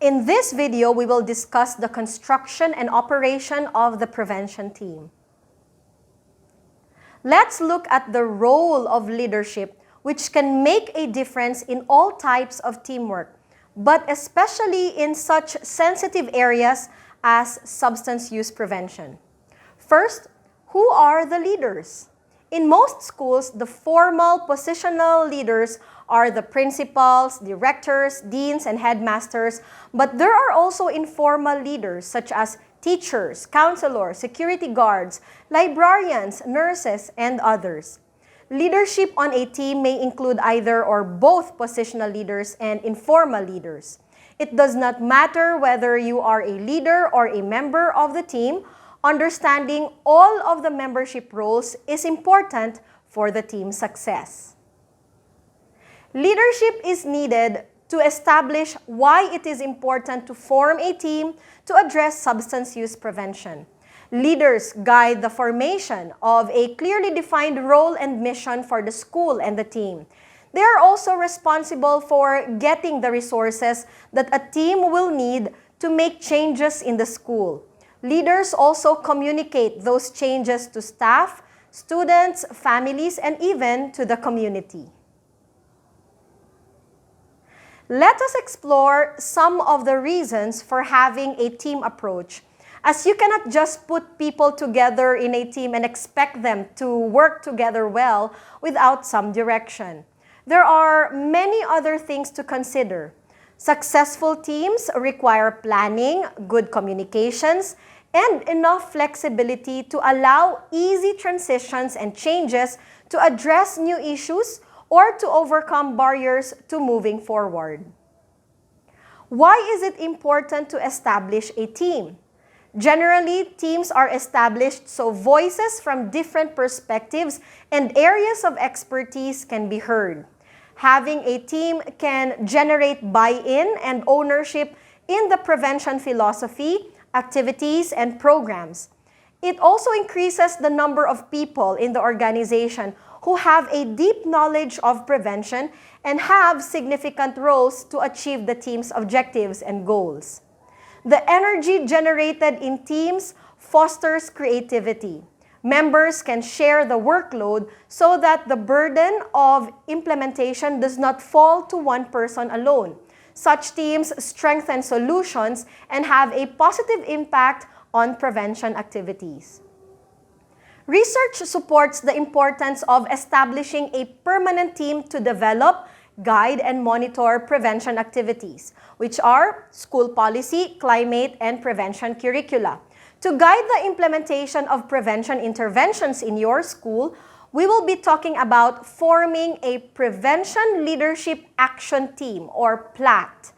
In this video, we will discuss the construction and operation of the prevention team. Let's look at the role of leadership, which can make a difference in all types of teamwork, but especially in such sensitive areas as substance use prevention. First, who are the leaders? In most schools, the formal positional leaders are the principals, directors, deans, and headmasters, but there are also informal leaders such as teachers, counselors, security guards, librarians, nurses, and others. Leadership on a team may include either or both positional leaders and informal leaders. It does not matter whether you are a leader or a member of the team. Understanding all of the membership roles is important for the team's success. Leadership is needed to establish why it is important to form a team to address substance use prevention. Leaders guide the formation of a clearly defined role and mission for the school and the team. They are also responsible for getting the resources that a team will need to make changes in the school. Leaders also communicate those changes to staff, students, families, and even to the community. Let us explore some of the reasons for having a team approach, as you cannot just put people together in a team and expect them to work together well without some direction. There are many other things to consider. Successful teams require planning, good communications, and enough flexibility to allow easy transitions and changes to address new issues or to overcome barriers to moving forward. Why is it important to establish a team? Generally, teams are established so voices from different perspectives and areas of expertise can be heard. Having a team can generate buy-in and ownership in the prevention philosophy, activities, and programs. It also increases the number of people in the organization who have a deep knowledge of prevention and have significant roles to achieve the team's objectives and goals. The energy generated in teams fosters creativity. Members can share the workload so that the burden of implementation does not fall to one person alone. Such teams strengthen solutions and have a positive impact on prevention activities. Research supports the importance of establishing a permanent team to develop, guide, and monitor prevention activities, which are school policy, climate, and prevention curricula. To guide the implementation of prevention interventions in your school, we will be talking about forming a Prevention Leadership Action Team, or PLAT.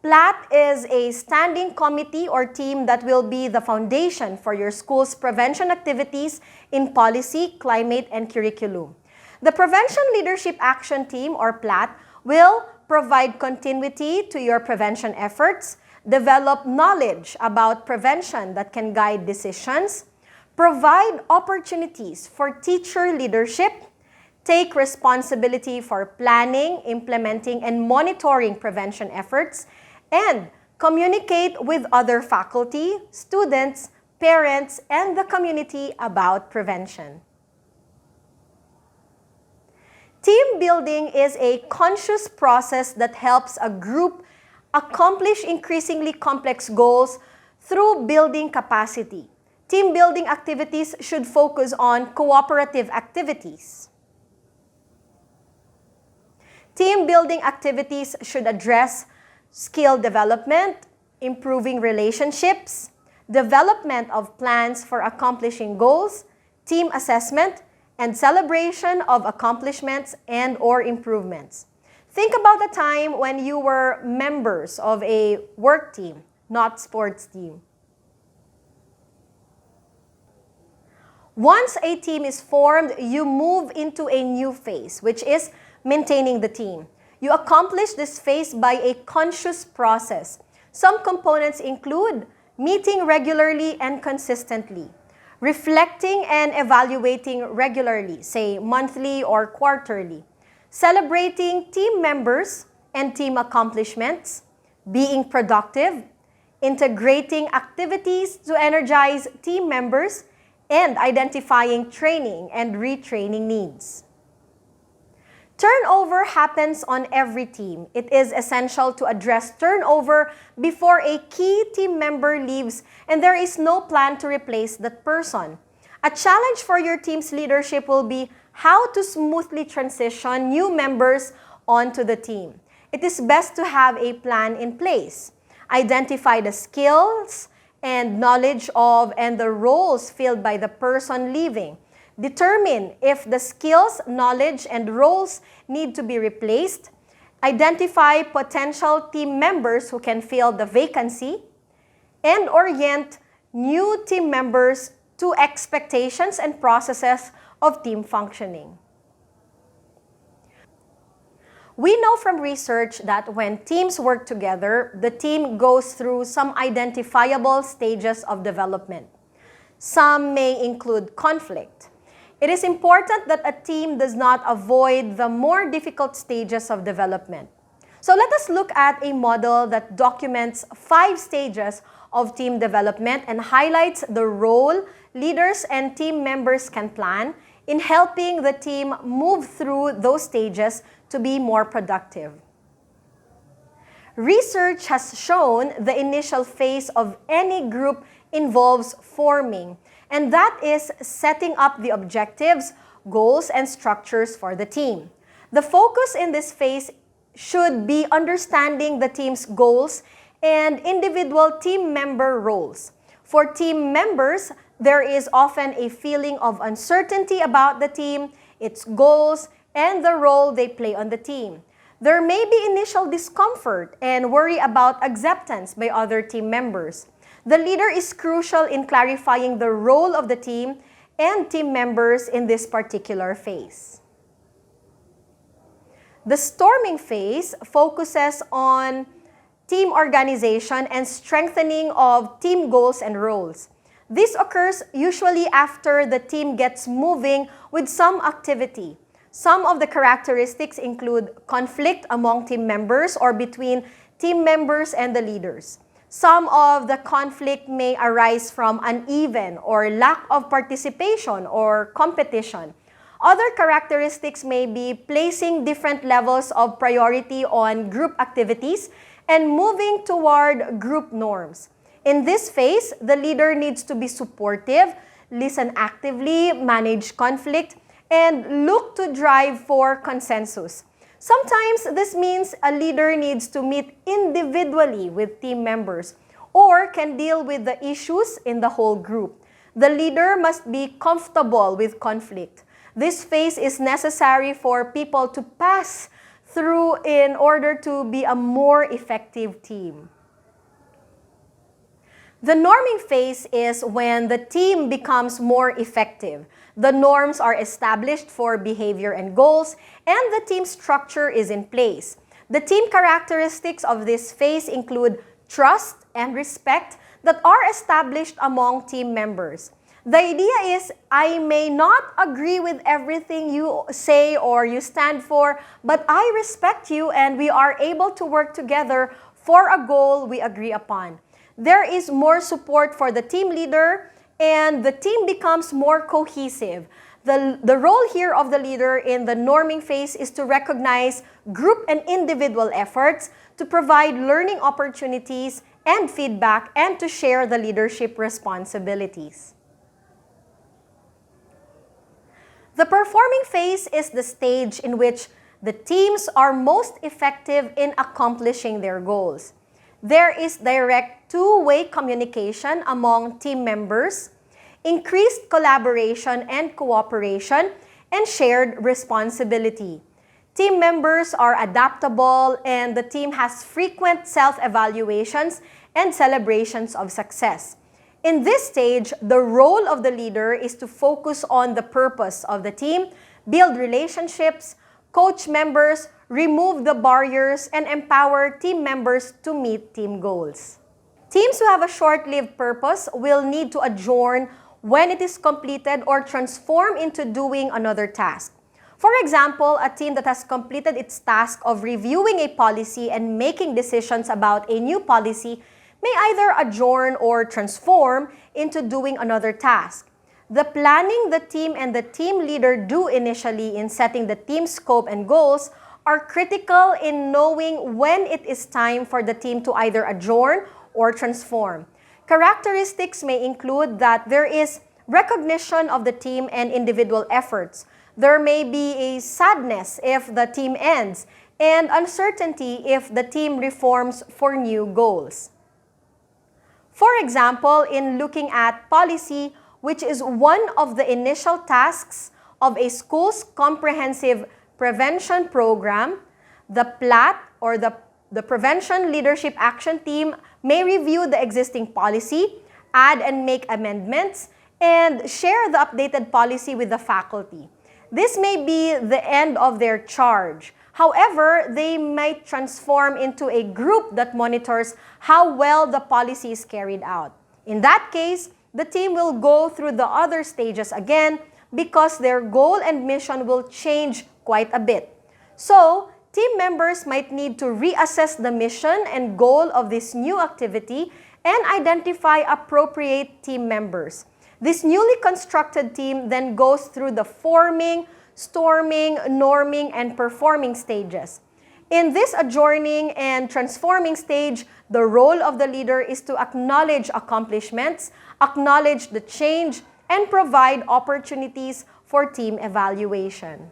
PLAT is a standing committee or team that will be the foundation for your school's prevention activities in policy, climate, and curriculum. The Prevention Leadership Action Team, or PLAT, will provide continuity to your prevention efforts, develop knowledge about prevention that can guide decisions, provide opportunities for teacher leadership, take responsibility for planning, implementing, and monitoring prevention efforts, and communicate with other faculty, students, parents, and the community about prevention. Team building is a conscious process that helps a group accomplish increasingly complex goals through building capacity. Team building activities should focus on cooperative activities. Team building activities should address skill development, improving relationships, development of plans for accomplishing goals, team assessment, and celebration of accomplishments and/or improvements. Think about a time when you were members of a work team, not sports team. Once a team is formed, you move into a new phase, which is maintaining the team. You accomplish this phase by a conscious process. Some components include meeting regularly and consistently, reflecting and evaluating regularly, say monthly or quarterly, celebrating team members and team accomplishments, being productive, integrating activities to energize team members, and identifying training and retraining needs. Turnover happens on every team. It is essential to address turnover before a key team member leaves and there is no plan to replace that person. A challenge for your team's leadership will be how to smoothly transition new members onto the team. It is best to have a plan in place. Identify the skills and knowledge of and the roles filled by the person leaving. Determine if the skills, knowledge, and roles need to be replaced. Identify potential team members who can fill the vacancy. And orient new team members to expectations and processes of team functioning. We know from research that when teams work together, the team goes through some identifiable stages of development. Some may include conflict. It is important that a team does not avoid the more difficult stages of development. So let us look at a model that documents 5 stages of team development and highlights the role leaders and team members can plan in helping the team move through those stages to be more productive. Research has shown the initial phase of any group involves forming, and that is setting up the objectives, goals, and structures for the team. The focus in this phase should be understanding the team's goals and individual team member roles. For team members, there is often a feeling of uncertainty about the team, its goals, and the role they play on the team. There may be initial discomfort and worry about acceptance by other team members. The leader is crucial in clarifying the role of the team and team members in this particular phase. The storming phase focuses on team organization and strengthening of team goals and roles. This occurs usually after the team gets moving with some activity. Some of the characteristics include conflict among team members or between team members and the leaders. Some of the conflict may arise from uneven or lack of participation or competition. Other characteristics may be placing different levels of priority on group activities and moving toward group norms. In this phase, the leader needs to be supportive, listen actively, manage conflict, and look to drive for consensus. Sometimes this means a leader needs to meet individually with team members or can deal with the issues in the whole group. The leader must be comfortable with conflict. This phase is necessary for people to pass through in order to be a more effective team. The norming phase is when the team becomes more effective. The norms are established for behavior and goals, and the team structure is in place. The team characteristics of this phase include trust and respect that are established among team members. The idea is, I may not agree with everything you say or you stand for, but I respect you and we are able to work together for a goal we agree upon. There is more support for the team leader and the team becomes more cohesive. The role here of the leader in the norming phase is to recognize group and individual efforts, to provide learning opportunities and feedback, and to share the leadership responsibilities. The performing phase is the stage in which the teams are most effective in accomplishing their goals. There is direct two-way communication among team members, increased collaboration and cooperation, and shared responsibility. Team members are adaptable and the team has frequent self-evaluations and celebrations of success. In this stage, the role of the leader is to focus on the purpose of the team, build relationships, coach members, remove the barriers, and empower team members to meet team goals. Teams who have a short-lived purpose will need to adjourn when it is completed or transform into doing another task. For example, a team that has completed its task of reviewing a policy and making decisions about a new policy may either adjourn or transform into doing another task. The planning the team and the team leader do initially in setting the team's scope and goals are critical in knowing when it is time for the team to either adjourn or transform. Characteristics may include that there is recognition of the team and individual efforts. There may be a sadness if the team ends, and uncertainty if the team reforms for new goals. For example, in looking at policy, which is one of the initial tasks of a school's comprehensive prevention program, the PLAT or the Prevention Leadership Action Team may review the existing policy, add and make amendments, and share the updated policy with the faculty. This may be the end of their charge. However, they might transform into a group that monitors how well the policy is carried out. In that case, the team will go through the other stages again because their goal and mission will change quite a bit. So, team members might need to reassess the mission and goal of this new activity and identify appropriate team members. This newly constructed team then goes through the forming, storming, norming, and performing stages. In this adjourning and transforming stage, the role of the leader is to acknowledge accomplishments, acknowledge the change, and provide opportunities for team evaluation.